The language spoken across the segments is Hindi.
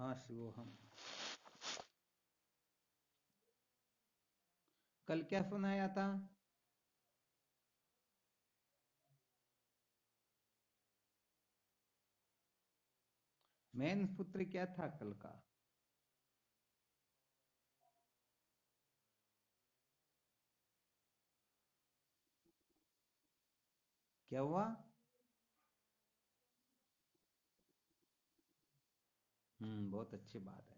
हाँ शिवोहम। कल क्या सुनाया था? मैन पुत्र क्या था कल का? क्या हुआ? बहुत अच्छी बात है।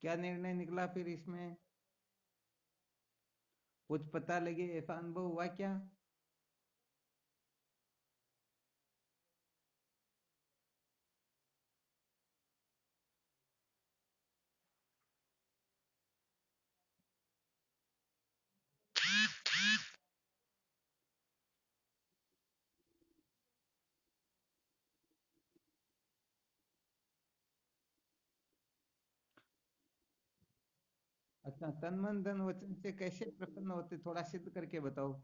क्या निर्णय निकला फिर इसमें? कुछ पता लगे, ऐसा अनुभव हुआ क्या? अच्छा, तन मन धन वचन से कैसे प्रसन्न होते, थोड़ा सिद्ध करके बताओ।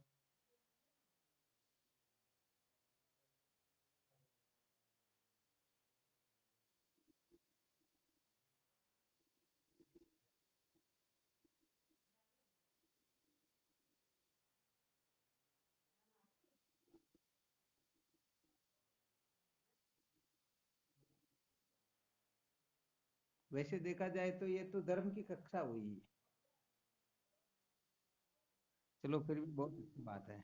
वैसे देखा जाए तो ये तो धर्म की कक्षा हुई। चलो फिर भी बहुत अच्छी बात है।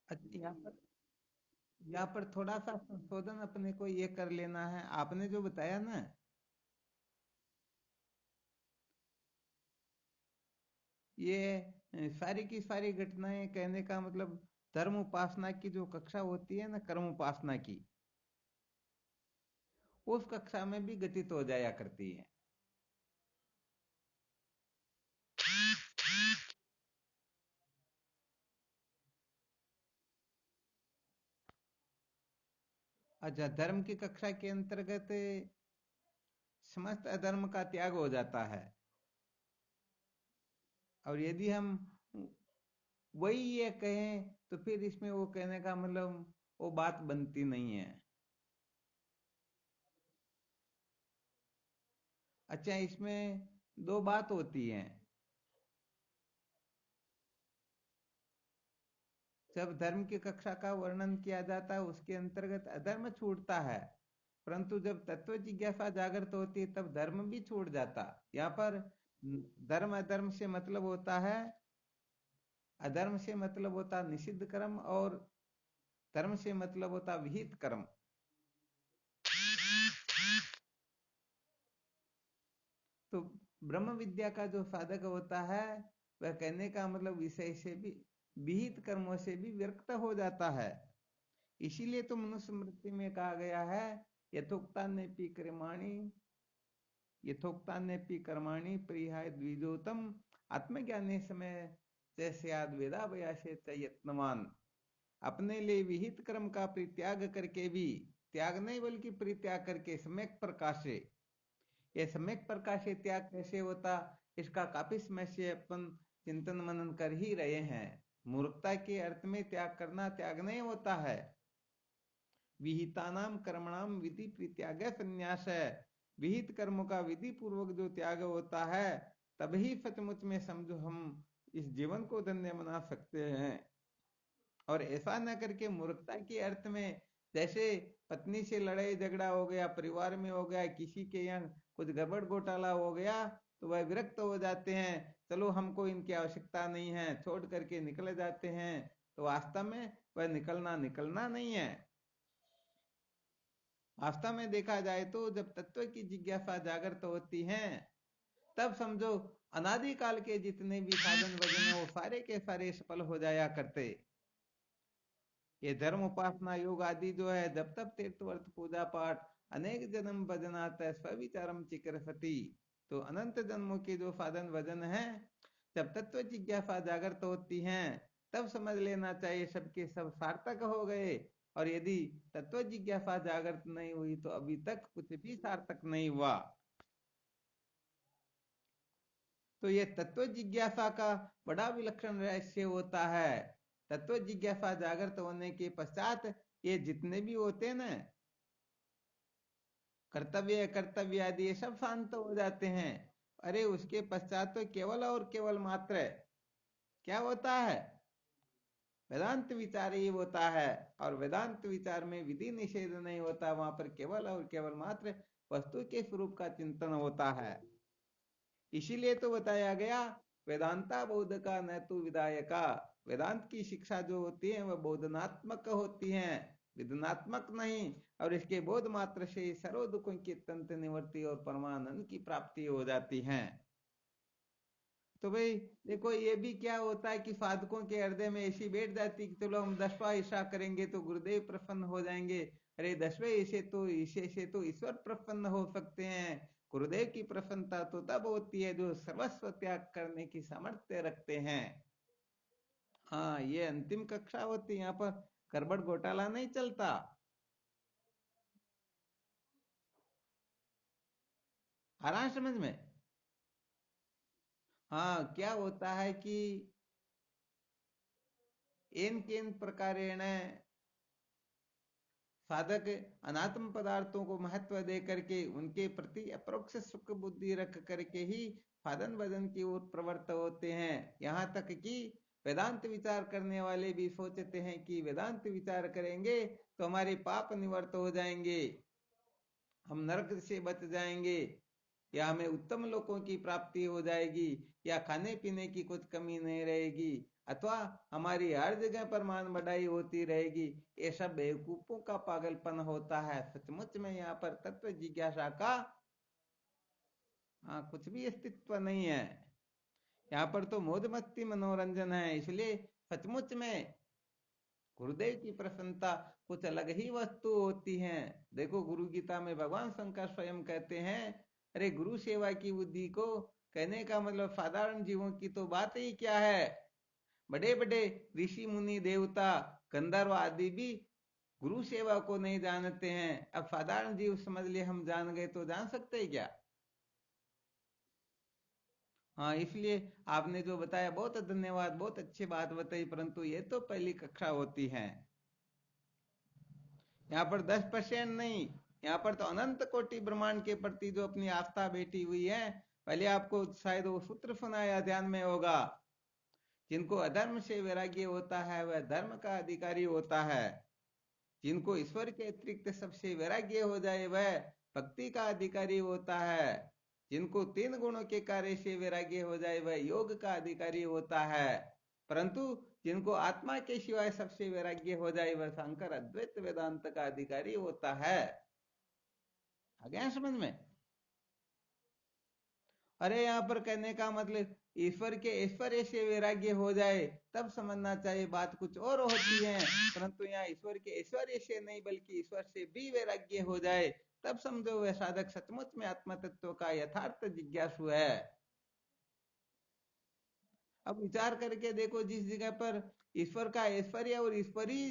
अच्छा, यहाँ पर थोड़ा सा संशोधन अपने को ये कर लेना है। आपने जो बताया ना, ये सारी की सारी घटनाएं, कहने का मतलब धर्म उपासना की जो कक्षा होती है ना, कर्म उपासना की, उस कक्षा में भी घटित हो जाया करती है। अच्छा, धर्म की कक्षा के अंतर्गत समस्त अधर्म का त्याग हो जाता है। और यदि हम वही ये कहें तो फिर इसमें वो कहने का मतलब वो बात बनती नहीं है। अच्छा, इसमें दो बात होती है। जब धर्म की कक्षा का वर्णन किया जाता है उसके अंतर्गत अधर्म छूटता है, परंतु जब तत्व जिज्ञासा जागृत होती है तब धर्म भी छूट जाता। यहाँ पर धर्म अधर्म से मतलब होता है, अधर्म से मतलब होता निषिद्ध कर्म, और धर्म से मतलब होता विहित कर्म। तो ब्रह्म विद्या का जो साधक होता है, वह कहने का मतलब विषय से भी, विहित कर्मों से भी विरक्त हो जाता है। इसीलिए तो मनुस्मृति में कहा गया है, यथोक्तान्यपि कर्माणि, यथोक्तान्यपि कर्माणि परिहाय द्विजोतम आत्मज्ञाने समय जैसे वेदा व्यासे च यत्नवान। अपने लिए विहित कर्म का परित्याग करके भी, त्याग नहीं बल्कि परित्याग करके सम्यक प्रकाश से, ये सम्यक प्रकाश से त्याग कैसे होता, इसका काफी समय से अपन चिंतन मनन कर ही रहे हैं। मूर्खता के अर्थ में त्याग करना त्याग नहीं होता है। विहितानाम कर्मणाम विधि परित्याग संन्यास है। विहित कर्मों का विधि पूर्वक जो त्याग होता है, तभी सचमुच में समझो हम इस जीवन को धन्य बना सकते हैं। और ऐसा न करके मूर्खता के अर्थ में, जैसे पत्नी से लड़ाई झगड़ा हो गया, परिवार में हो गया, किसी के यहाँ कुछ गड़बड़ घोटाला हो गया, तो वह विरक्त हो जाते हैं, चलो हमको इनकी आवश्यकता नहीं है, छोड़ करके निकल जाते हैं। तो वास्तव में वह निकलना निकलना नहीं है। वास्तव में देखा जाए तो जब तत्व की जिज्ञासा जागृत होती है, तब समझो अनादिकाल के जितने भी साधन भजन है वो सारे के सारे सफल हो जाया करते। ये धर्म उपासना योग आदि जो है, जब तक तीर्थ वर्त पूजा पाठ अनेक जन्म भजनात है स्विचारम चिकर सती, तो अनंत जन्मों के जो साधन भजन है, जब तत्व जिज्ञासा जागृत होती है, तब समझ लेना चाहिए सबके सब सार्थक हो गए। और यदि तत्व जिज्ञासा जागृत नहीं हुई तो अभी तक कुछ भी सार्थक नहीं हुआ। तो ये तत्व जिज्ञासा का बड़ा विलक्षण रहस्य होता है। तत्व जिज्ञासा जागृत होने के पश्चात ये जितने भी होते हैं ना, कर्तव्य कर्तव्य आदि, ये सब शांत हो जाते हैं। अरे उसके पश्चात तो केवल और केवल मात्र क्या होता है? वेदांत विचार ही होता है। और वेदांत विचार में विधि निषेध नहीं होता, वहां पर केवल और केवल मात्र वस्तु के स्वरूप का चिंतन होता है। इसीलिए तो बताया गया वेदांता बोध का न तो विधायका। वेदांत की शिक्षा जो होती है वह बोधनात्मक होती है, विधनात्मक नहीं। और इसके बोध मात्र से सर्व दुखों की तंत निवृत्ति और परमानंद की प्राप्ति हो जाती है। तो भाई देखो, ये भी क्या होता है कि साधकों के हृदय में ऐसी बैठ जाती कि चलो हम 10वां ऐसा करेंगे तो गुरुदेव प्रसन्न हो जाएंगे। अरे 10वें ऐसे से तो ईश्वर प्रसन्न हो सकते हैं। गुरुदेव की प्रसन्नता तो तब होती है जो सर्वस्व त्याग करने की सामर्थ्य रखते हैं। हाँ, ये अंतिम कक्षा होती है, यहाँ पर गड़बड़ घोटाला नहीं चलता। आ रहा है समझ में? हाँ, क्या होता है कि एन केन प्रकारेण साधक अनात्म पदार्थों को महत्व दे करके उनके प्रति अपरोक्ष सुख बुद्धि रख करके ही साधन भजन की ओर प्रवृत्त होते हैं। यहाँ तक कि वेदांत विचार करने वाले भी सोचते हैं कि वेदांत विचार करेंगे तो हमारे पाप निवृत्त हो जाएंगे, हम नरक से बच जाएंगे, या हमें उत्तम लोकों की प्राप्ति हो जाएगी, या खाने पीने की कुछ कमी नहीं रहेगी, अथवा हमारी हर जगह पर मान बढ़ाई होती रहेगी। ये सब बेवकूफों का पागलपन होता है। सचमुच में यहाँ पर तत्व जिज्ञासा का कुछ भी अस्तित्व नहीं है। यहाँ पर तो मौज मस्ती मनोरंजन है। इसलिए सचमुच में गुरुदेव की प्रसन्नता कुछ अलग ही वस्तु होती है। देखो, गुरु गीता में भगवान शंकर स्वयं कहते हैं, अरे गुरु सेवा की बुद्धि को, कहने का मतलब साधारण जीवों की तो बात ही क्या है, बड़े बड़े ऋषि मुनि देवता गंधर्व आदि भी गुरु सेवा को नहीं जानते हैं। अब साधारण जीव समझ लिए हम जान गए तो जान सकते हैं क्या? हाँ, इसलिए आपने जो बताया बहुत धन्यवाद, बहुत अच्छी बात बताई, परंतु ये तो पहली कक्षा होती है। यहाँ पर 10% नहीं, यहाँ पर तो अनंत कोटि ब्रह्मांड के प्रति जो अपनी आस्था बैठी हुई है। पहले आपको शायद वो सूत्र सुनाया, ध्यान में होगा, जिनको अधर्म से वैराग्य होता है वह धर्म का अधिकारी होता है। जिनको ईश्वर के अतिरिक्त सबसे वैराग्य हो जाए वह भक्ति का अधिकारी होता है। जिनको 3 गुणों के कार्य से वैराग्य हो जाए वह योग का अधिकारी होता है। परंतु जिनको आत्मा के सिवाय सबसे वैराग्य हो जाए वह शंकर अद्वैत वेदांत का अधिकारी होता है। आ गया समझ में? अरे यहाँ पर कहने का मतलब ईश्वर के ऐश्वर्य से वैराग्य हो जाए तब समझना चाहिए, बात कुछ और होती है। परंतु यहाँ ईश्वर के ऐश्वर्य से नहीं बल्कि ईश्वर से भी वैराग्य हो जाए तब समझो वह साधक सचमुच में आत्म तत्व का यथार्थ जिज्ञासु है। अब विचार करके देखो, जिस जगह पर ईश्वर का ऐश्वर्य और ईश्वरी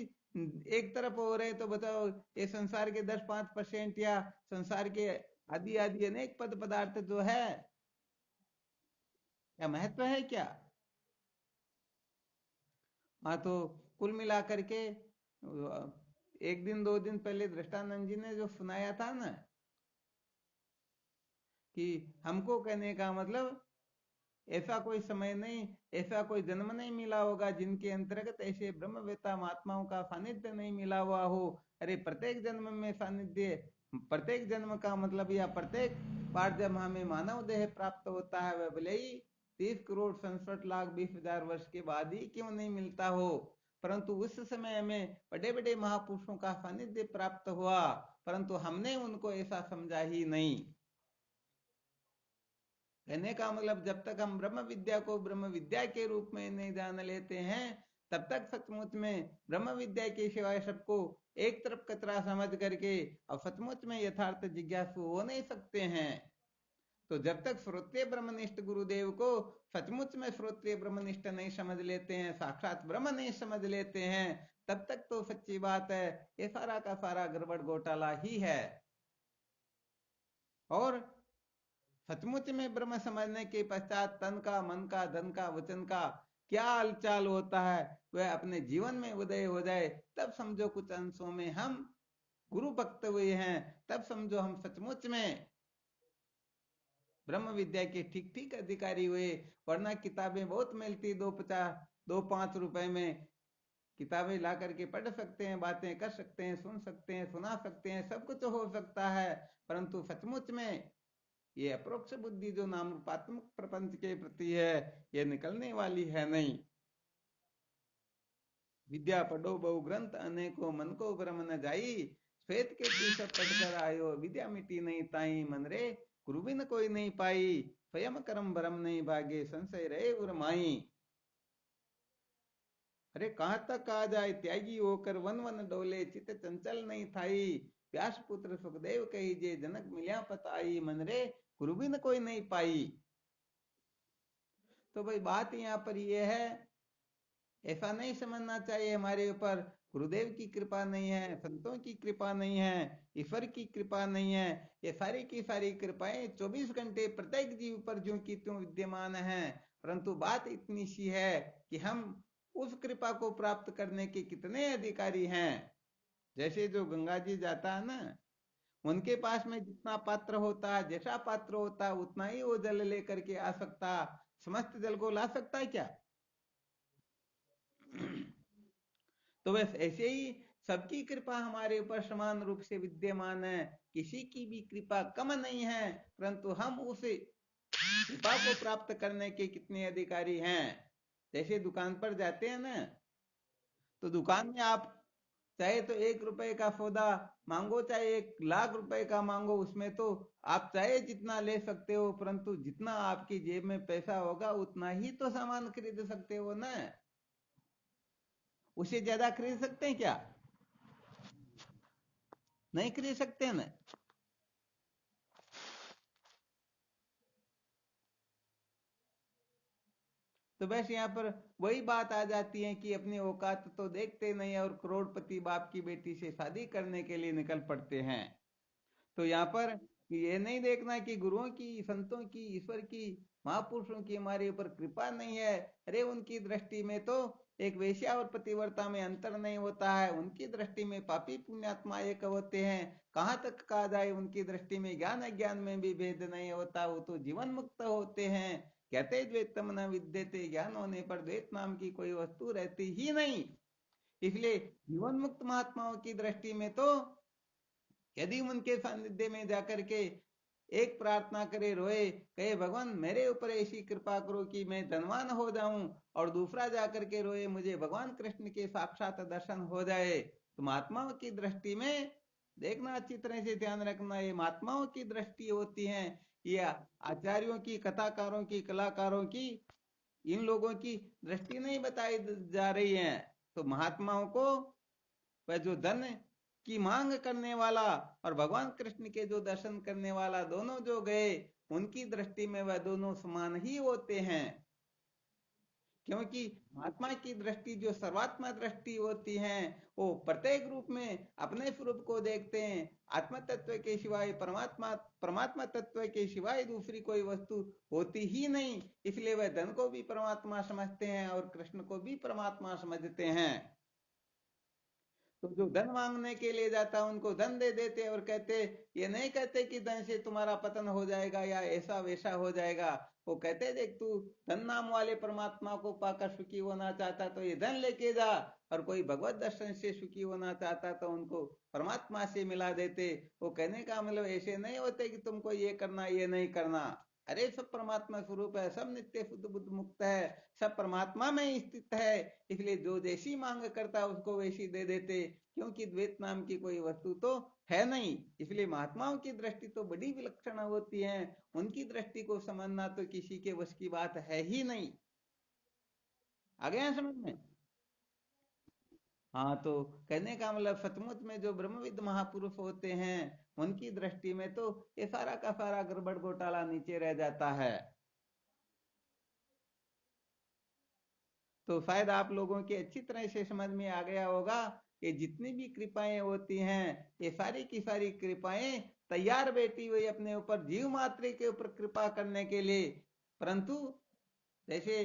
एक तरफ हो रहे तो बताओ, ये संसार के 10-5% या संसार के आदि आदि अनेक पद पदार्थ जो है, क्या महत्व है क्या? हाँ, तो कुल मिला करके 1 दिन 2 दिन पहले दृष्टानंद जी ने जो सुनाया था ना, कि हमको कहने का मतलब ऐसा कोई समय नहीं, ऐसा कोई जन्म नहीं मिला होगा जिनके अंतर्गत ऐसे ब्रह्मवेत्ता महात्माओं का सानिध्य नहीं मिला हुआ हो। अरे प्रत्येक जन्म में सानिध्य, प्रत्येक जन्म का मतलब या प्रत्येक बार जब हमें मानव देह प्राप्त होता है वह भले ही 30,67,20,000 वर्ष के बाद ही क्यों नहीं मिलता हो, परंतु उस समय हमें बड़े बड़े महापुरुषों का सानिध्य प्राप्त हुआ, परंतु हमने उनको ऐसा समझा ही नहीं। कहने का मतलब जब तक हम ब्रह्म विद्या को ब्रह्म विद्या के रूप में नहीं जान लेते हैं तब तक सचमुच में ब्रह्म विद्या के सिवाय सबको एक तरफ कचरा समझ करके और सचमुच में यथार्थ जिज्ञासु हो नहीं सकते हैं। तो जब तक श्रोत्रिय ब्रह्मनिष्ठ गुरुदेव को सचमुच में श्रोत्रिय ब्रह्मनिष्ठ नहीं समझ लेते हैं, साक्षात ब्रह्म नहीं समझ लेते हैं, तब तक तो सच्ची बात है ये सारा का सारा गड़बड़ घोटाला ही है। और सचमुच में ब्रह्म समझने के पश्चात तन का, मन का, धन का, वचन का क्या हालचाल होता है वह अपने जीवन में उदय हो जाए, तब समझो कुछ अंशों में हम गुरु भक्त हुए हैं, तब समझो हम सचमुच में ब्रह्म विद्या के ठीक ठीक अधिकारी हुए। वरना किताबें बहुत मिलती, 2-5 रुपए में किताबें ला करके पढ़ सकते हैं, बातें कर सकते हैं, सुन सकते हैं, सुना सकते हैं, सब कुछ हो सकता है, परंतु सचमुच में ये अप्रोक्ष बुद्धि जो नाम रूपात्मक प्रपंच के प्रति है ये निकलने वाली है नहीं। विद्या पढ़ो बहु ग्रंथ अनेको मन को भ्रम न जाई, श्वेत के सब पढ़कर आयो विद्या मिटी नहीं ताई, मन रे गुरु बिन कोई नहीं पाई, स्वयं कर्म भ्रम नहीं भागे संशय रहे उर्माई। अरे कहां तक आ जाए त्यागी होकर वन वन डोले, चित चंचल नहीं थाई, व्यास पुत्र सुखदेव कही जे जनक मिल्या पताई, मन रे गुरु बिन कोई नहीं पाई। तो भाई बात यहाँ पर ये है, ऐसा नहीं समझना चाहिए हमारे ऊपर गुरुदेव की कृपा नहीं है, संतों की कृपा नहीं है, ईश्वर की कृपा नहीं है। ये सारी की सारी कृपाएं 24 घंटे प्रत्येक जीव पर ज्यों की त्यों विद्यमान है, परंतु बात इतनी सी है कि हम उस कृपा को प्राप्त करने के कितने अधिकारी हैं। जैसे जो गंगा जी जाता है ना, उनके पास में जितना पात्र होता है, जैसा पात्र होता है उतना ही वो जल लेकर के आ सकता, समस्त जल को ला सकता है क्या? तो बस ऐसे ही सबकी कृपा हमारे ऊपर समान रूप से विद्यमान है, किसी की भी कृपा कम नहीं है, परंतु हम उस कृपा को प्राप्त करने के कितने अधिकारी हैं। जैसे दुकान पर जाते हैं ना, तो दुकान में आप चाहे तो 1 रुपए का सौदा मांगो, चाहे 1 लाख रुपए का मांगो, उसमें तो आप चाहे जितना ले सकते हो, परंतु जितना आपकी जेब में पैसा होगा उतना ही तो सामान खरीद सकते हो ना, उससे ज्यादा खरीद सकते हैं क्या? नहीं खरीद सकते ना। तो बस यहाँ पर वही बात आ जाती है कि अपनी औकात तो देखते नहीं और करोड़पति बाप की बेटी से शादी करने के लिए निकल पड़ते हैं। तो यहाँ पर ये नहीं देखना कि गुरुओं की, संतों की, ईश्वर की, महापुरुषों की हमारे ऊपर कृपा नहीं है। अरे उनकी दृष्टि में तो एक वेश्या और पतिव्रता में अंतर नहीं होता है, उनकी दृष्टि में पापी पुण्यात्मा एक होते हैं। कहाँ तक कहा जाए उनकी दृष्टि में ज्ञान अज्ञान में भी भेद नहीं होता, वो तो जीवन मुक्त होते हैं। कहते द्वैतम न विद्यते, ज्ञान होने पर द्वैत नाम की कोई वस्तु रहती ही नहीं। इसलिए जीवन मुक्त महात्माओं की दृष्टि में तो यदि उनके सानिध्य में जाकर के एक प्रार्थना करे, रोए, कहे भगवान मेरे ऊपर ऐसी कृपा करो कि मैं धनवान हो जाऊं, और दूसरा जाकर के रोए मुझे भगवान कृष्ण के साक्षात दर्शन हो जाए, तो महात्माओं की दृष्टि में देखना, अच्छी तरह से ध्यान रखना, ये महात्माओं की दृष्टि होती है, या आचार्यों की, कथाकारों की, कलाकारों की, इन लोगों की दृष्टि नहीं बताई जा रही है। तो महात्माओं को वह जो धन की मांग करने वाला और भगवान कृष्ण के जो दर्शन करने वाला दोनों जो गए, उनकी दृष्टि में वह दोनों समान ही होते हैं। क्योंकि महात्मा की दृष्टि जो सर्वात्मा दृष्टि होती है, वो प्रत्येक रूप में अपने स्वरूप को देखते हैं, आत्म तत्व के सिवाय परमात्मा, परमात्मा तत्व के सिवाय दूसरी कोई वस्तु होती ही नहीं। इसलिए वह धन को भी परमात्मा समझते हैं और कृष्ण को भी परमात्मा समझते हैं। तो जो धन मांगने के लिए जाता है उनको धन दे देते और कहते, ये नहीं कहते कि धन से तुम्हारा पतन हो जाएगा या ऐसा वैसा हो जाएगा। वो कहते देख तू धन नाम वाले परमात्मा को पाकर सुखी होना चाहता तो ये धन लेके जा, और कोई भगवत दर्शन से सुखी होना चाहता तो उनको परमात्मा से मिला देते। वो कहने का मतलब ऐसे नहीं होते कि तुमको ये करना ये नहीं करना। अरे सब परमात्मा स्वरूप है, सब नित्य शुद्ध बुद्ध मुक्त है, सब परमात्मा में स्थित है। इसलिए जो जैसी मांग करता है उसको वैसी दे देते, क्योंकि द्वैत नाम की कोई वस्तु तो है नहीं। इसलिए महात्माओं की दृष्टि तो बड़ी विलक्षण होती है, उनकी दृष्टि को समझना तो किसी के वश की बात है ही नहीं। आ गया समझ में? हाँ, तो कहने का मतलब सचमुच में जो ब्रह्मविद महापुरुष होते हैं उनकी दृष्टि में तो ये सारा का सारा गड़बड़ घोटाला नीचे रह जाता है। तो शायद आप लोगों के अच्छी तरह से समझ में आ गया होगा कि जितनी भी कृपाएं होती हैं ये सारी की सारी कृपाएं तैयार बैठी हुई अपने ऊपर जीव मात्र के ऊपर कृपा करने के लिए। परंतु जैसे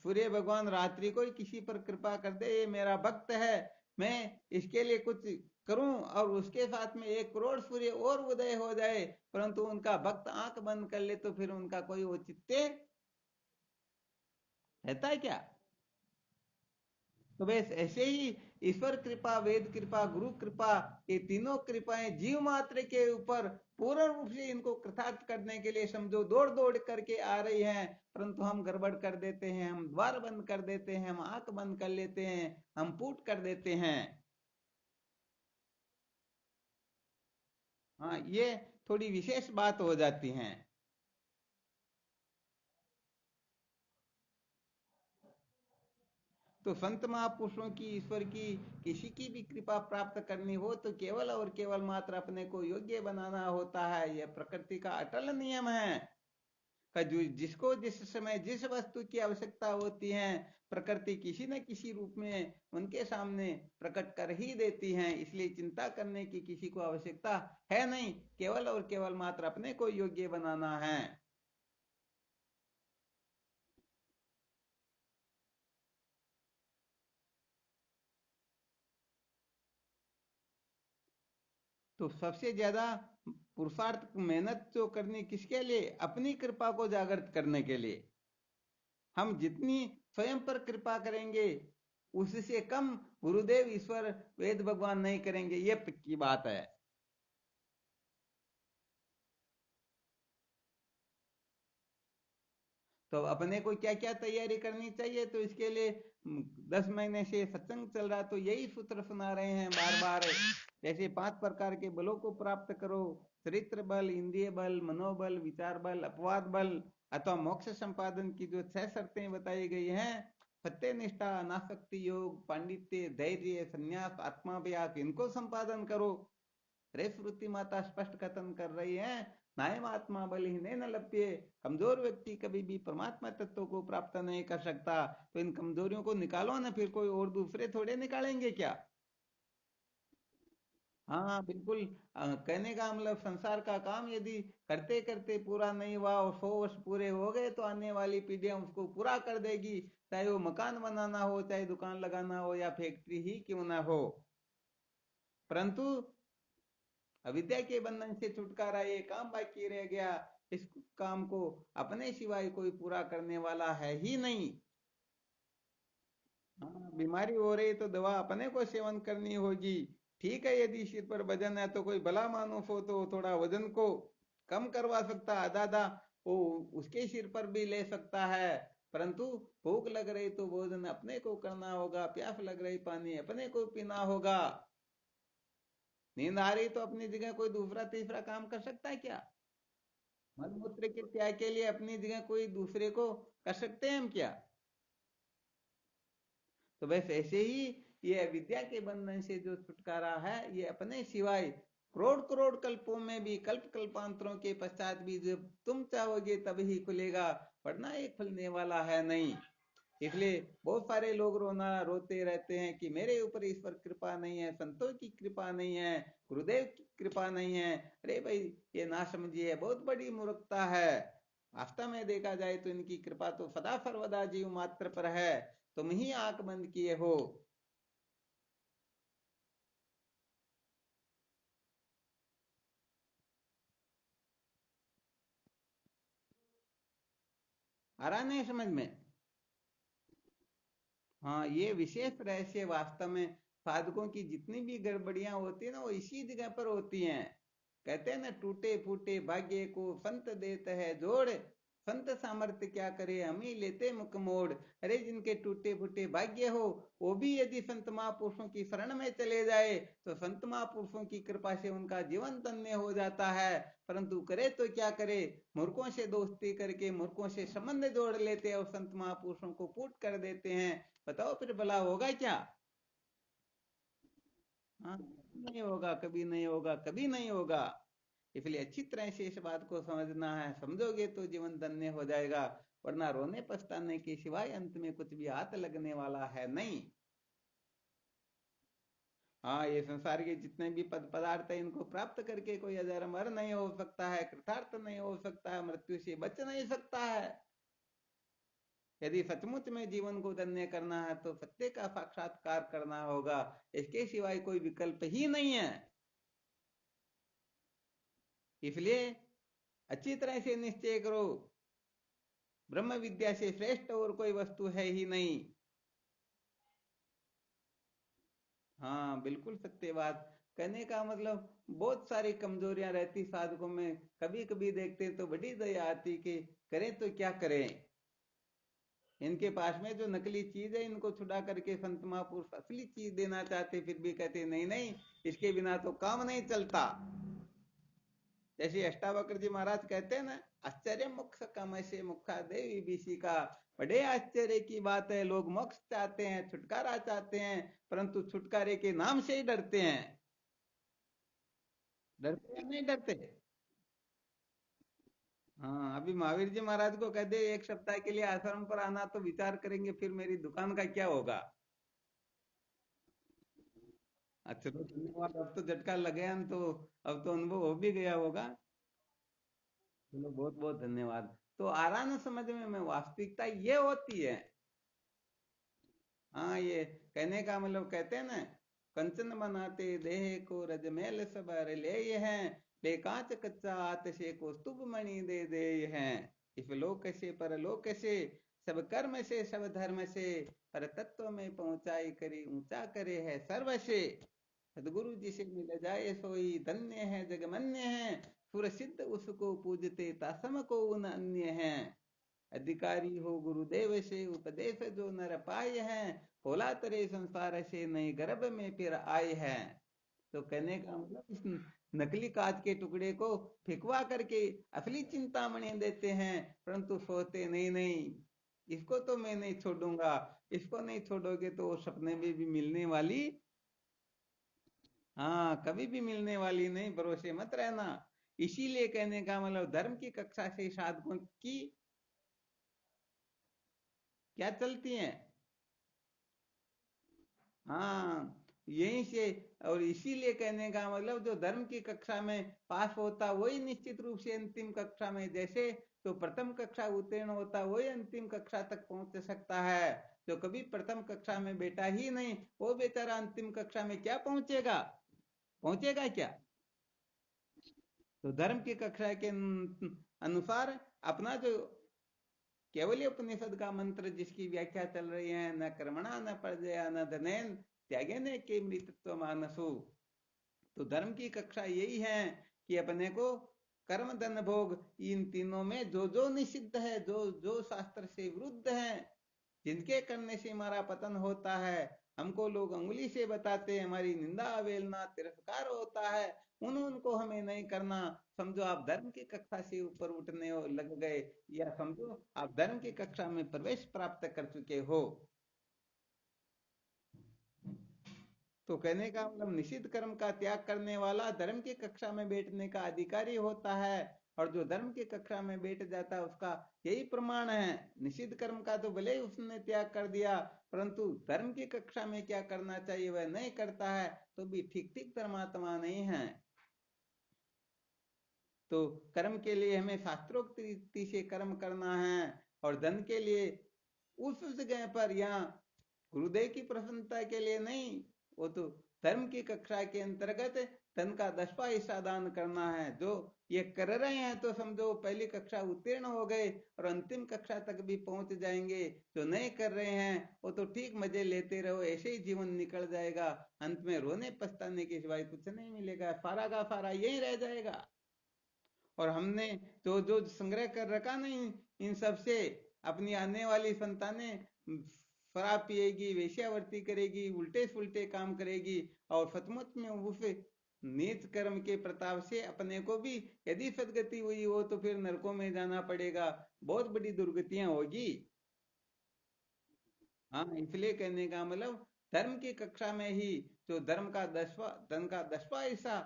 सूर्य भगवान रात्रि को ही किसी पर कृपा कर दे, ये मेरा भक्त है, मैं इसके लिए कुछ करूं और उसके साथ में 1 करोड़ सूर्य और उदय हो जाए, परंतु उनका भक्त आंख बंद कर ले तो फिर उनका कोई औचित्य रहता है क्या? तो बस ऐसे ही ईश्वर कृपा, वेद कृपा, गुरु कृपा, ये तीनों कृपाएं जीव मात्र के ऊपर पूर्ण रूप से इनको कृतार्थ करने के लिए समझो दौड़ दौड़ करके आ रही हैं, परंतु हम गड़बड़ कर देते हैं, हम द्वार बंद कर देते हैं, हम आंख बंद कर लेते हैं, हम पूट कर देते हैं। हाँ, ये थोड़ी विशेष बात हो जाती है। तो संत महापुरुषों की, ईश्वर की किसी की भी कृपा प्राप्त करनी हो तो केवल और केवल मात्र अपने को योग्य बनाना होता है। यह प्रकृति का अटल नियम है का जो जिसको जिस समय जिस वस्तु की आवश्यकता होती है प्रकृति किसी न किसी रूप में उनके सामने प्रकट कर ही देती है। इसलिए चिंता करने की किसी को आवश्यकता है नहीं, केवल और केवल मात्र अपने को योग्य बनाना है। तो सबसे ज्यादा पुरुषार्थ मेहनत जो करनी किसके लिए? अपनी कृपा को जागृत करने के लिए। हम जितनी स्वयं पर कृपा करेंगे उससे कम गुरुदेव, ईश्वर, वेद भगवान नहीं करेंगे, ये पक्की बात है। तो अपने को क्या क्या तैयारी करनी चाहिए? तो इसके लिए 10 महीने से सत्संग चल रहा, तो यही सूत्र सुना रहे हैं बार बार। जैसे 5 प्रकार के बलों को प्राप्त करो: चरित्र बल, इंद्रिय बल, मनोबल, विचार बल, अपवाद बल, अथवा मोक्ष संपादन की जो 6 शर्तें बताई गई हैं: सत्य, निष्ठा, अनासक्ति योग, पांडित्य, धैर्य, संन्यास, आत्माभ्यास, इनको संपादन करो। श्रुति माता स्पष्ट कथन कर रही है, नायम आत्मा बलहीन न लभ्य। कमजोर व्यक्ति कभी भी परमात्मा तत्व को प्राप्त नहीं कर सकता। तो इन कमजोरियों को निकालो ना, फिर कोई और दूसरे थोड़े निकालेंगे क्या? हाँ बिल्कुल। कहने का मतलब संसार का काम यदि करते करते पूरा नहीं हुआ और 100 वर्ष पूरे हो गए तो आने वाली पीढ़ियां उसको पूरा कर देगी, चाहे वो मकान बनाना हो, चाहे दुकान लगाना हो, या फैक्ट्री ही क्यों ना हो। परंतु अविद्या के बंधन से छुटकारा, ये काम बाकी रह गया। इस काम को अपने सिवाय कोई पूरा करने वाला है ही नहीं। हाँ, बीमारी हो रही तो दवा अपने को सेवन करनी होगी। ठीक है, यदि सिर पर वजन है तो कोई भला मानुस हो तो थोड़ा वजन को कम करवा सकता है, आधा आधा वो उसके सिर पर भी ले सकता है। परंतु भूख लग रही तो भोजन अपने को करना होगा, प्यास लग रही पानी अपने को पीना होगा, नींद आ रही तो अपनी जगह कोई दूसरा तीसरा काम कर सकता है क्या? मलमूत्र के त्याग के लिए अपनी जगह कोई दूसरे को कर सकते हैं हम क्या? तो बस ऐसे ही ये अविद्या के बंधन से जो छुटकारा है, ये अपने सिवाय करोड़ करोड़ कल्पों में भी, कल्प कल्पांतरों के पश्चात भी जब तुम चाहोगे तभी ही खुलेगा, वरना ये खुलने वाला है नहीं। इसलिए बहुत सारे लोग रोते रहते हैं कि मेरे ऊपर ईश्वर कृपा नहीं है, संतों की कृपा नहीं है, गुरुदेव की कृपा नहीं है। अरे भाई, ये ना समझिए, बहुत बड़ी मूर्खता है। वास्तव में देखा जाए तो इनकी कृपा तो सदा सर्वदा जीव मात्र पर है, तुम ही आंख बंद किए हो। आ रहा नहीं समझ में? हाँ, ये विशेष रहस्य वास्तव में साधकों की जितनी भी गड़बड़ियां होती है ना, वो इसी जगह पर होती हैं। कहते हैं ना, टूटे फूटे भाग्य को संत देते हैं जोड़, संत सामर्थ्य क्या करे हम ही लेते मुख मोड़। अरे जिनके टूटे फूटे भाग्य हो, वो भी यदि संत महापुरुषों की शरण में चले जाए तो संत महापुरुषों की कृपा से उनका जीवन धन्य हो जाता है। परंतु करे तो क्या करे, मूर्खों से दोस्ती करके मूर्खों से संबंध जोड़ लेते हैं और संत महापुरुषों को पुट कर देते हैं। बताओ फिर भला होगा क्या? हाँ, नहीं होगा, कभी नहीं होगा, कभी नहीं होगा। इसलिए अच्छी तरह से इस बात को समझना है, समझोगे तो जीवन धन्य हो जाएगा, वरना रोने पछताने के सिवाय अंत में कुछ भी हाथ लगने वाला है नहीं। हाँ, ये संसार के जितने भी पद पदार्थ है, इनको प्राप्त करके कोई अजर अमर नहीं हो सकता है, कृतार्थ नहीं हो सकता है, मृत्यु से बच नहीं सकता है। यदि सचमुच में जीवन को धन्य करना है तो सत्य का साक्षात्कार करना होगा, इसके सिवाय कोई विकल्प ही नहीं है। इसलिए अच्छी तरह से निश्चय करो, ब्रह्म विद्या से श्रेष्ठ और कोई वस्तु है ही नहीं। हाँ, बिल्कुल सत्य बात। कहने का मतलब बहुत सारी कमजोरियां रहती साधकों में, कभी कभी देखते तो बड़ी दया आती कि करें तो क्या करें। इनके पास में जो नकली चीज है, इनको छुड़ा करके संत महापुरुष असली चीज देना चाहते, फिर भी कहते नहीं नहीं, इसके बिना तो काम नहीं चलता। जैसे अष्टावक्र जी महाराज कहते हैं ना, आश्चर्य मोक्ष कम से मुखा देवी बीसी का। बड़े आश्चर्य की बात है, लोग मोक्ष चाहते हैं, छुटकारा चाहते हैं, परंतु छुटकारे के नाम से ही डरते हैं। डरते या नहीं डरते? हाँ, अभी महावीर जी महाराज को कह दे एक सप्ताह के लिए आश्रम पर आना, तो विचार करेंगे फिर मेरी दुकान का क्या होगा। अच्छा, तो धन्यवाद, अब तो झटका लगे हम तो, अब तो अनुभव हो भी गया होगा। चलो, बहुत बहुत धन्यवाद। तो आ रहा ना समझ में वास्तविकता ये होती है। हाँ, ये कहने का मतलब कहते हैं ना, कंचन बनाते देह को रजमेल सबर ले ये हैं, ले कांच कच्चा आतशे को स्तुभ मणि दे दे ये हैं। इस लोक से परलोक से, सब कर्म से सब धर्म से, पर तत्व में पहुंचाई करी ऊंचा करे है सर्व से। सदगुरु जी से मिल जाए सोई धन्य है जगमन्य है, सुर सिद्ध उसको पूजते तासम को उन अन्य है। अधिकारी हो गुरुदेव से उपदेश जो नर पाए हैं, भोला तरे संसार से नए गर्भ में फिर आए हैं। तो कहने का मतलब इस नकली कांच के टुकड़े को फेंकवा करके असली चिंतामणि देते हैं, परंतु सोचते नहीं नहीं, इसको तो मैं नहीं छोड़ूंगा, इसको नहीं छोड़ोगे तो वो सपने में भी मिलने वाली, हाँ, कभी भी मिलने वाली नहीं, भरोसे मत रहना। इसीलिए कहने का मतलब धर्म की कक्षा से साधकों की क्या चलती हैं। हाँ, यहीं से। और इसीलिए कहने का मतलब जो धर्म की कक्षा में पास होता वही निश्चित रूप से अंतिम कक्षा में, जैसे जो प्रथम कक्षा उत्तीर्ण होता वही अंतिम कक्षा तक पहुंच सकता है। जो कभी प्रथम कक्षा में बैठा ही नहीं, वो बेचारा अंतिम कक्षा में क्या पहुंचेगा, पहुंचेगा क्या। तो धर्म की कक्षा के अनुसार अपना जो केवल उपनिषद का मंत्र जिसकी व्याख्या चल रही है, न कर्मणा न प्रजया न धनेन त्यागे ने के मृतत्व मानसु। तो धर्म की कक्षा यही है कि अपने को कर्म धन भोग इन तीनों में जो जो निषिद्ध है, जो जो शास्त्र से विरुद्ध है, जिनके करने से हमारा पतन होता है, हमको लोग अंगुली से बताते हैं, हमारी निंदा अवेलना तिरस्कार होता है, उन उनको हमें नहीं करना। समझो आप धर्म की कक्षा से ऊपर उठने लग गए, या समझो आप धर्म की कक्षा में प्रवेश प्राप्त कर चुके हो। तो कहने का मतलब निषिद्ध कर्म का त्याग करने वाला धर्म की कक्षा में बैठने का अधिकारी होता है, और जो धर्म की कक्षा में बैठ जाता है उसका यही प्रमाण है। निषिद्ध कर्म का तो भले ही उसने त्याग कर दिया, परंतु धर्म की कक्षा में क्या करना चाहिए वह नहीं करता है, तो भी ठीक ठीक धर्मात्मा नहीं है। तो कर्म के लिए हमें शास्त्रोक्त रीति से कर्म करना है, और धन के लिए उस जगह पर, या गुरुदेव की प्रसन्नता के लिए नहीं, वो तो धर्म की कक्षा के अंतर्गत धन का 10वां हिस्सा दान करना है। जो ये कर रहे हैं तो समझो पहली कक्षा उत्तीर्ण हो गए और अंतिम कक्षा तक भी पहुंच जाएंगे। जो नहीं कर रहे हैं वो तो ठीक मजे लेते रहो, ऐसे ही जीवन निकल जाएगा, अंत में रोने पछताने के सिवाय कुछ नहीं मिलेगा, सारा का सारा यही रह जाएगा। और हमने जो जो संग्रह कर रखा नहीं, इन सब से अपनी आने वाली संतानें शराब पिएगी, वेश्यावृत्ति करेगी, उल्टे सुलटे काम करेगी, और सचमुच में उस नीच कर्म के प्रताप से अपने को भी यदि सदगति हुई हो तो फिर नरकों में जाना पड़ेगा, बहुत बड़ी दुर्गतियां होगी। हाँ, इसलिए कहने का मतलब धर्म की कक्षा में ही जो धर्म का 10वां, धन का 10वां हिस्सा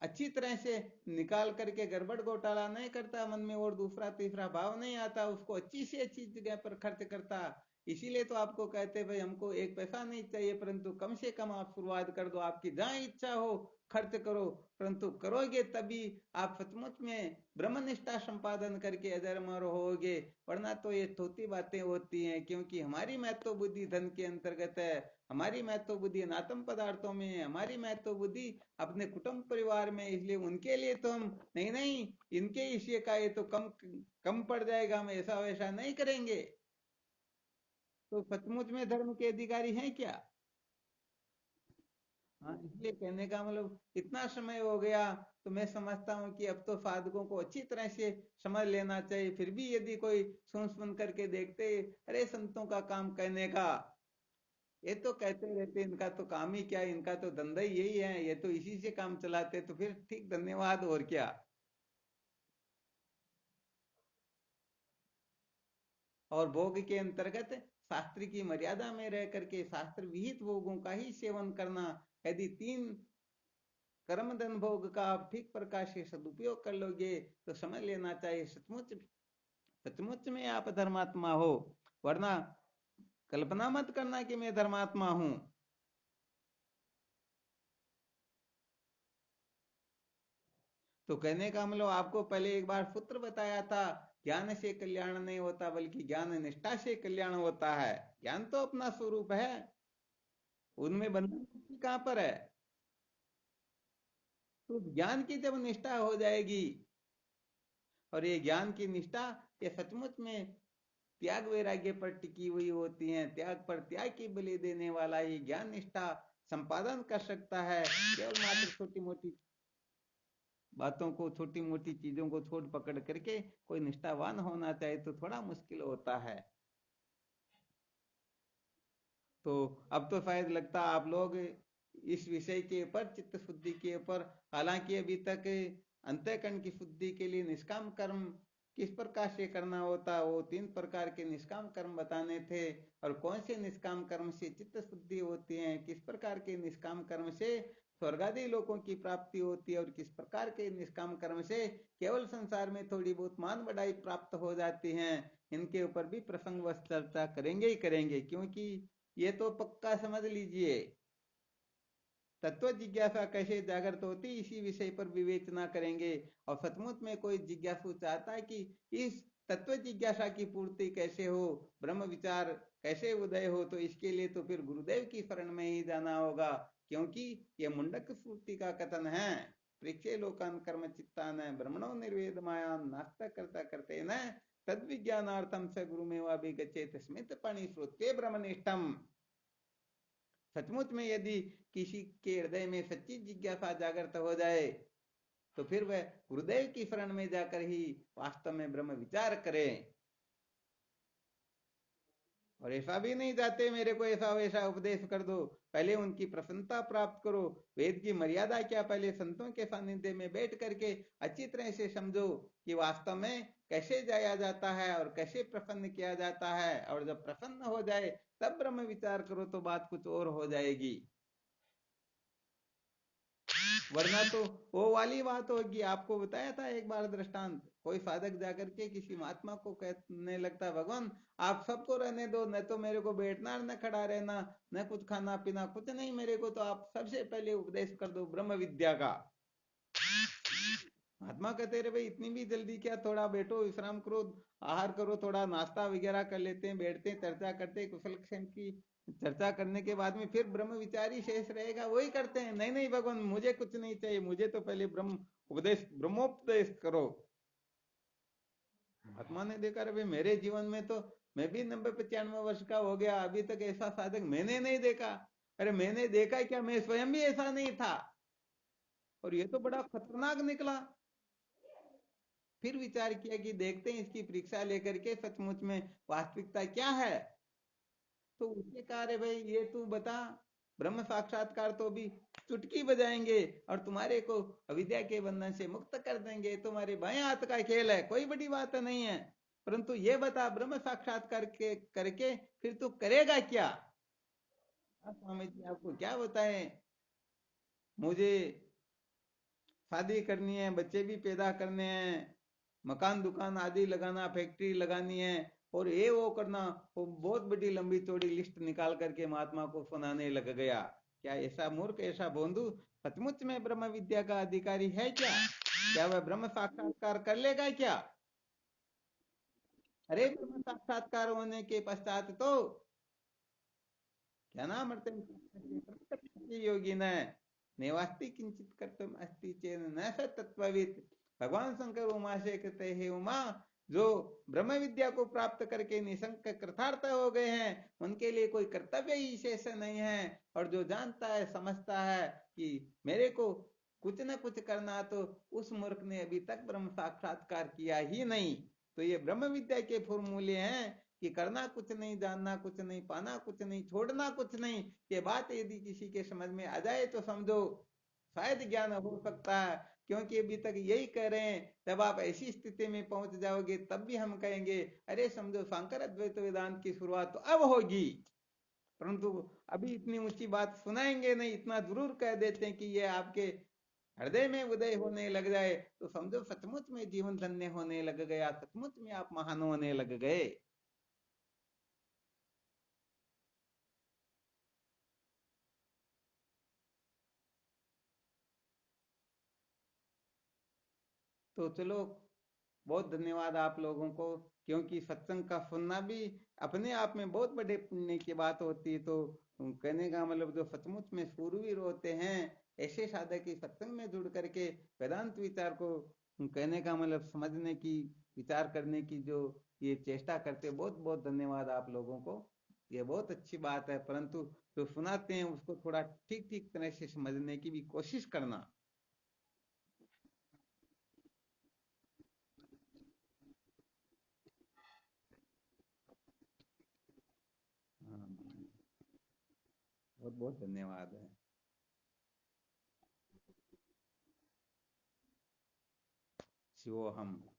अच्छी तरह से निकाल करके गड़बड़ घोटाला नहीं करता, मन में और दूसरा तीसरा भाव नहीं आता, उसको अच्छी से अच्छी जगह पर खर्च करता। इसीलिए तो आपको कहते भाई हमको एक पैसा नहीं चाहिए, परंतु कम से कम आप शुरुआत कर दो, आपकी जहां इच्छा हो खर्च करो, परंतु करोगे तभी आप सचमुच में ब्रह्मनिष्ठा संपादन करके अजरमर होगे। वरना तो ये थोती बातें होती हैं, क्योंकि हमारी महत्व बुद्धि धन के अंतर्गत है, हमारी महत्व बुद्धि अनात्म पदार्थों में है, हमारी महत्व बुद्धि अपने कुटुंब परिवार में, इसलिए उनके लिए तो हम नहीं नहीं इनके हिस्से का ये तो कम कम पड़ जाएगा, हम ऐसा वैसा नहीं करेंगे। तो सचमुच में धर्म के अधिकारी हैं क्या? हाँ, इसलिए कहने का मतलब इतना समय हो गया, तो मैं समझता हूँ कि अब तो साधकों को अच्छी तरह से समझ लेना चाहिए। फिर भी यदि कोई सुन सुन करके देखते, अरे संतों का काम कहने का, ये तो कहते रहते, इनका तो काम ही क्या है, इनका तो धंधा ही यही है, ये तो इसी से काम चलाते, तो फिर ठीक, धन्यवाद, और क्या। और भोग के अंतर्गत शास्त्र की मर्यादा में रह करके शास्त्र विहित भोगों का ही सेवन करना। यदि तीन कर्म धन भोग का आप ठीक प्रकार से सदुपयोग कर लोगे, तो समझ लेना चाहिए सचमुच सचमुच में आप धर्मात्मा हो। वरना कल्पना मत करना कि मैं धर्मात्मा हूं। तो कहने का मतलब आपको पहले एक बार सूत्र बताया था, ज्ञान से कल्याण नहीं होता, बल्कि ज्ञान निष्ठा से कल्याण होता है। ज्ञान तो अपना स्वरूप है, उनमें बंधन मुक्ति कहां पर है? तो ज्ञान की जब निष्ठा हो जाएगी, और ये ज्ञान की निष्ठा ये सचमुच में त्याग वैराग्य पर टिकी हुई होती है, त्याग पर त्याग की बलि देने वाला ही ज्ञान निष्ठा संपादन कर सकता है। केवल मात्र छोटी मोटी बातों को, छोटी मोटी चीजों को छोड़ पकड़ करके कोई निष्ठावान होना चाहे तो थोड़ा मुश्किल होता है। तो अब तो शायद लगता आप लोग इस विषय के ऊपर, चित्त शुद्धि के ऊपर, हालांकि अभी तक अंतःकरण की शुद्धि के लिए निष्काम कर्म किस प्रकार से करना होता, वो 3 प्रकार के निष्काम कर्म बताने थे। और कौन से निष्काम कर्म से चित्त शुद्धि होती है, किस प्रकार के निष्काम कर्म से स्वर्गादि लोकों की प्राप्ति होती है, और किस प्रकार के निष्काम कर्म से केवल संसार में थोड़ी बहुत मान बढ़ाई प्राप्त हो जाती है, इनके ऊपर भी प्रसंगवश चर्चा करेंगे ही करेंगे। क्योंकि ये तो पक्का समझ लीजिए, तत्व जिज्ञासा कैसे जागृत होती, इसी विषय पर विवेचना करेंगे। और सचमुच में कोई जिज्ञासु चाहता है कि इस तत्व जिज्ञासा की पूर्ति कैसे हो, ब्रह्म विचार कैसे उदय हो, तो इसके लिए तो फिर गुरुदेव की शरण में ही जाना होगा। क्योंकि ये मुंडक स्मृति का कथन है, परीक्षे लोकान कर्म चित्तान ब्रह्मणो निर्वेद मायान नास्ता करता करते न तद विज्ञानार्थम स गुरु में वाभिगछेत स्मित पाणी श्रुत्य ब्रह्मनिष्ठम। सचमुच में यदि किसी के हृदय में सच्ची जिज्ञासा जागृत हो जाए, तो फिर वह गुरुदेव की शरण में जाकर ही वास्तव में ब्रह्म विचार करे। और ऐसा भी नहीं चाहते मेरे को ऐसा वैसा उपदेश कर दो, पहले उनकी प्रसन्नता प्राप्त करो। वेद की मर्यादा क्या, पहले संतों के सानिध्य में बैठ करके अच्छी तरह से समझो कि वास्तव में कैसे जाया जाता है और कैसे प्रसन्न किया जाता है, और जब प्रसन्न हो जाए तब ब्रह्म विचार करो, तो बात कुछ और हो जाएगी। वरना तो वो वाली बात होगी। आपको बताया था एक बार दृष्टांत, कोई साधक जाकर के किसी महात्मा को कहने लगता, भगवान आप सबको रहने दो, न तो मेरे को बैठना न खड़ा रहना, न कुछ खाना पीना, कुछ नहीं, मेरे को तो आप सबसे पहले उपदेश कर दो ब्रह्म विद्या का। महात्मा कहते रहे, भाई इतनी भी जल्दी क्या, थोड़ा बैठो, विश्राम करो, आहार करो, थोड़ा नाश्ता वगैरह कर लेते हैं, बैठते हैं, चर्चा करते हैं, कुशल क्षेम की चर्चा करने के बाद में फिर ब्रह्म विचारी शेष रहेगा, वही करते हैं। नहीं नहीं भगवान, मुझे कुछ नहीं चाहिए, मुझे तो पहले ब्रह्म उपदेश, ब्रह्मोपदेश करो। महात्मा ने देखा, अरे भाई मेरे जीवन में तो मैं भी 90-95 वर्ष का हो गया, अभी तक ऐसा साधक मैंने नहीं देखा। अरे मैंने देखा क्या, मैं स्वयं भी ऐसा नहीं था, और ये तो बड़ा खतरनाक निकला। फिर विचार किया कि देखते हैं इसकी परीक्षा लेकर के सचमुच में वास्तविकता क्या है। तो उसने कहा, अरे भाई ये तू बता, ब्रह्म साक्षात्कार तो भी चुटकी बजाएंगे और तुम्हारे को अविद्या के बंधन से मुक्त कर देंगे, तुम्हारे बाएं हाथ का खेल है, कोई बड़ी बात नहीं है। परंतु ये बता, ब्रह्म साक्षात्कार के करके फिर तू करेगा क्या? स्वामी जी आपको क्या बताएं, मुझे शादी करनी है, बच्चे भी पैदा करने हैं, मकान दुकान आदि लगाना, फैक्ट्री लगानी है, और ये वो करना, वो बहुत बड़ी लंबी चौड़ी लिस्ट निकाल करके महात्मा को सुनाने लग गया। क्या ऐसा मूर्ख, ऐसा बोंधु सचमुच में ब्रह्म विद्या का अधिकारी है क्या? क्या वह ब्रह्म साक्षात्कार कर लेगा क्या? अरे ब्रह्म साक्षात्कार होने के पश्चात तो क्या नाम योगी न नेवास्ति किंचित कर्तुम अस्ति चेन न स तत्वविद। भगवान शंकर उमा से कहते हैं, उमा जो ब्रह्म विद्या को प्राप्त करके निशंक कृतार्थ हो गए हैं, उनके लिए कोई कर्तव्य ही शेष नहीं है। और जो जानता है, समझता है कि मेरे को कुछ न कुछ करना, तो उस मूर्ख ने अभी तक ब्रह्म साक्षात्कार किया ही नहीं। तो ये ब्रह्म विद्या के फॉर्मूले हैं कि करना कुछ नहीं, जानना कुछ नहीं, पाना कुछ नहीं, छोड़ना कुछ नहीं। ये बात यदि किसी के समझ में आ जाए तो समझो शायद ज्ञान हो सकता है, क्योंकि अभी तक यही कह रहे हैं। जब आप ऐसी स्थिति में पहुंच जाओगे तब भी हम कहेंगे अरे समझो शंकर अद्वैत वेदांत की शुरुआत तो अब होगी, परंतु अभी इतनी ऊंची बात सुनाएंगे नहीं। इतना जरूर कह देते हैं कि ये आपके हृदय में उदय होने लग जाए तो समझो सचमुच में जीवन धन्य होने लग गया, सचमुच में आप महान होने लग गए। तो चलो, बहुत धन्यवाद आप लोगों को, क्योंकि सत्संग का सुनना भी अपने आप में बहुत बड़े पुण्य की बात होती है। तो कहने का मतलब जो सचमुच में शूरवीर होते हैं, ऐसे साधक की सत्संग में जुड़ करके वेदांत विचार को कहने का मतलब समझने की, विचार करने की जो ये चेष्टा करते, बहुत बहुत धन्यवाद आप लोगों को। ये बहुत अच्छी बात है, परंतु जो सुनाते हैं उसको थोड़ा ठीक ठीक तरह से समझने की भी कोशिश करना। हाँ, बहुत बहुत धन्यवाद है। शिवोहम।